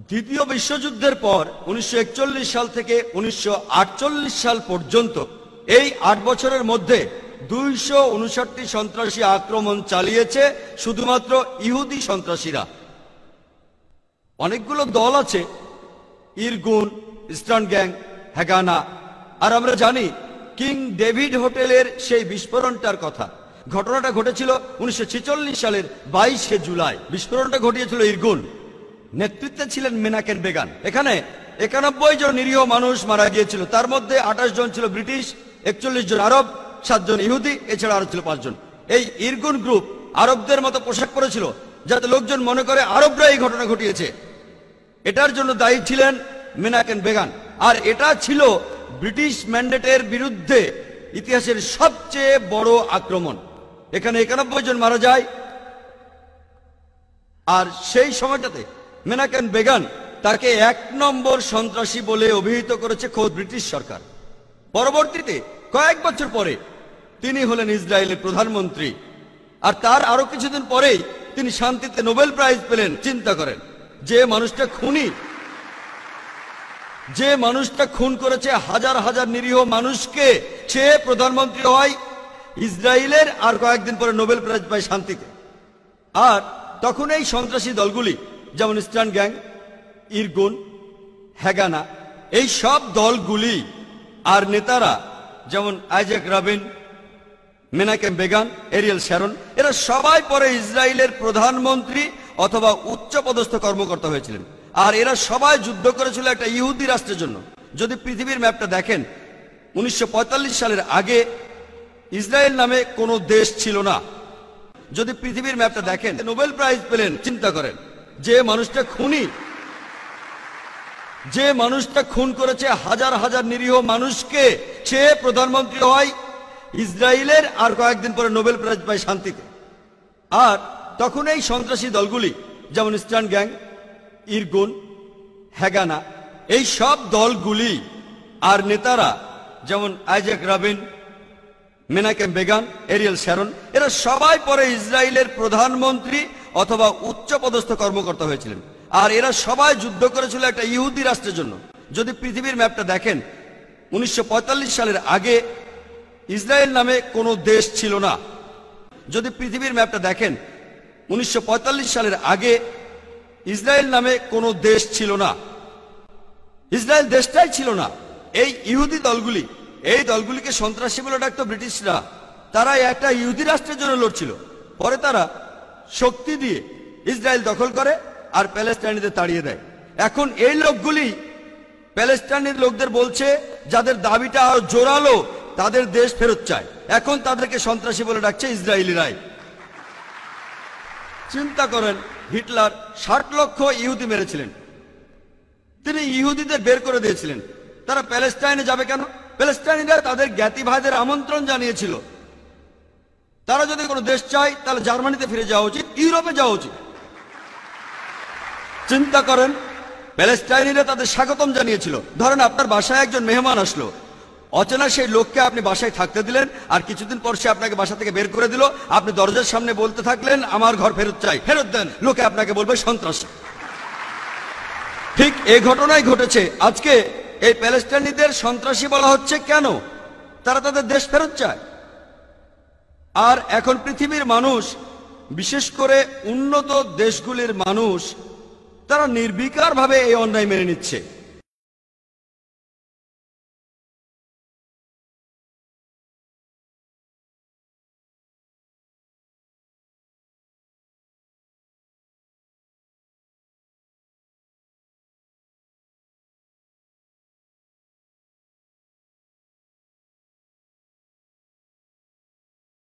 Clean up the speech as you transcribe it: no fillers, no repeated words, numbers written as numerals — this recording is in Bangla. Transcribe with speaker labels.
Speaker 1: দ্বিতীয় বিশ্বযুদ্ধের পর 1941 সাল থেকে 1948 সাল পর্যন্ত এই 8 বছরের মধ্যে 259টি সন্ত্রাসী আক্রমণ চালিয়েছে শুধুমাত্র ইহুদি সন্ত্রাসীরা। অনেকগুলো দল আছে, ইরগুন, ইস্টার্ন গ্যাং, হ্যাগানা। আর আমরা জানি কিং ডেভিড হোটেলের সেই বিস্ফোরণটার কথা। ঘটনাটা ঘটেছিল 1946 সালের 22শে জুলাই। বিস্ফোরণটা ঘটিয়েছিল ইরগুন, নেতৃত্বে ছিলেন মেনাকেন বেগান। এখানে 91 জন নিরীহ মানুষ মারা গিয়েছিল, তার মধ্যে 28 জন ছিল ব্রিটিশ, 41 জন আরব, 7 জন ইহুদি, এছাড়া আরো ছিল 5 জন। এই ইরগুন গ্রুপ আরবদের মতো পোশাক পরেছিল যাতে লোকজন মনে করে আরবরা এই ঘটনা ঘটিয়েছে। এটার জন্য দায়ী ছিলেন মেনাকেন বেগান। আর এটা ছিল ব্রিটিশ ম্যান্ডেটের বিরুদ্ধে ইতিহাসের সবচেয়ে বড় আক্রমণ। এখানে 91 জন মারা যায়। আর সেই সময়টাতে মেনাকেন বেগান তাকে 1 নম্বর সন্ত্রাসী বলে অভিহিত করেছে খোদ ব্রিটিশ সরকার। পরবর্তীতে কয়েক বছর পরে তিনি হলেন ইসরায়েলের প্রধানমন্ত্রী। আর তার আরো কিছুদিন পরেই তিনি শান্তিতে নোবেল প্রাইজ পেলেন। চিন্তা করেন, যে মানুষটা খুন করেছে হাজার হাজার নিরীহ মানুষকে, সে প্রধানমন্ত্রী হয় ইসরায়েলের, আর কয়েকদিন পরে নোবেল প্রাইজ পায় শান্তিতে। আর তখন এই সন্ত্রাসী দলগুলি যেমন ইস্টার্ন গ্যাং, ইরগুন, হ্যাগানা, এই সব দলগুলি আর নেতারা যেমন Isaac Rabin, Menachem Begin, Ariel Sharon, এরা সবাই পরে ইসরায়েলের প্রধানমন্ত্রী অথবা উচ্চপদস্থ কর্মকর্তা হয়েছিলেন। আর এরা সবাই যুদ্ধ করেছিল একটা ইহুদি রাষ্ট্রের জন্য। যদি পৃথিবীর ম্যাপটা দেখেন, 1945 সালের আগে ইসরায়েল নামে কোনো দেশ ছিল না। যদি পৃথিবীর ম্যাপটা দেখেন, নোবেল প্রাইজ পেলেন। চিন্তা করেন, যে মানুষটা খুন করেছে হাজার হাজার নিরীহ মানুষকে, সে প্রধানমন্ত্রী হয় ইসরায়েলের, আর কয়েকদিন পরে নোবেল প্রাইজ পায় শান্তিতে। আর তখন এই সন্ত্রাসী দলগুলি যেমন ইস্টার্ন গ্যাং, ইরগুন, হ্যাগানা, এই সব দলগুলি আর নেতারা যেমন Isaac Rabin, Menachem Begin, Ariel Sharon, এরা সবাই পরে ইসরায়েলের প্রধানমন্ত্রী অথবা উচ্চপদস্থ কর্মকর্তা হয়েছিলেন। আর এরা সবাই যুদ্ধ করেছিল একটা ইহুদি রাষ্ট্রের জন্য। যদি পৃথিবীর ম্যাপটা দেখেন, 1945 সালের আগে ইসরায়েল নামে কোনো দেশ ছিল না। যদি পৃথিবীর ম্যাপটা দেখেন, 1945 সালের আগে ইসরায়েল নামে কোনো দেশ ছিল না। ইসরায়েল দেশটাই ছিল না। এই ইহুদি দলগুলি, এই দলগুলিকে সন্ত্রাসী বলে ডাকতো ব্রিটিশরা। তারা একটা ইহুদি রাষ্ট্রের জন্য লড়ছিল। পরে তারা শক্তি দিয়ে ইসরায়েল দখল করে আর প্যালেস্টাইনিদের তাড়িয়ে দেয়। এখন এই লোকগুলি প্যালেস্টাইনের লোকদের বলছে, যাদের দাবিটা আরো জোরালো, তাদের দেশ ফেরত চায়। এখন তাদেরকে সন্ত্রাসী বলে ডাকছে ইসরায়েলিরাই। চিন্তা করেন, হিটলার 60 লক্ষ ইহুদি মেরেছিলেন। তিনি ইহুদিদের বের করে দিয়েছিলেন। তারা প্যালেস্টাইনে যাবে কেন? প্যালেস্টাইনিরা তাদের জ্ঞাতি ভাইদের আমন্ত্রণ জানিয়েছিল। তারা যদি কোনো দেশ চায় তাহলে জার্মানিতে ফিরে যাওয়া উচিত, ইউরোপে যাওয়া উচিত। চিন্তা করেন, প্যালেস্টাইনিরা তাদের স্বাগতম জানিয়েছিল। ধরেন আপনার বাসায় একজন মেহমান আসলো, অচেনা সেই লোককে আপনি বাসায় থাকতে দিলেন, আর কিছুদিন পর সে আপনাকে বাসা থেকে বের করে দিল। আপনি দরজার সামনে বলতে থাকলেন, আমার ঘর ফেরত চাই, ফেরত দেন। লোকে আপনাকে বলবে সন্ত্রাস। ঠিক এই ঘটনাই ঘটেছে। আজকে এই প্যালেস্টাইনিদের সন্ত্রাসী বলা হচ্ছে কেন? তারা তাদের দেশ ফেরত চায়। আর এখন পৃথিবীর মানুষ, বিশেষ করে উন্নত দেশগুলির মানুষ, তারা নির্বিকারভাবে এই অন্যায় মেনে নিচ্ছে।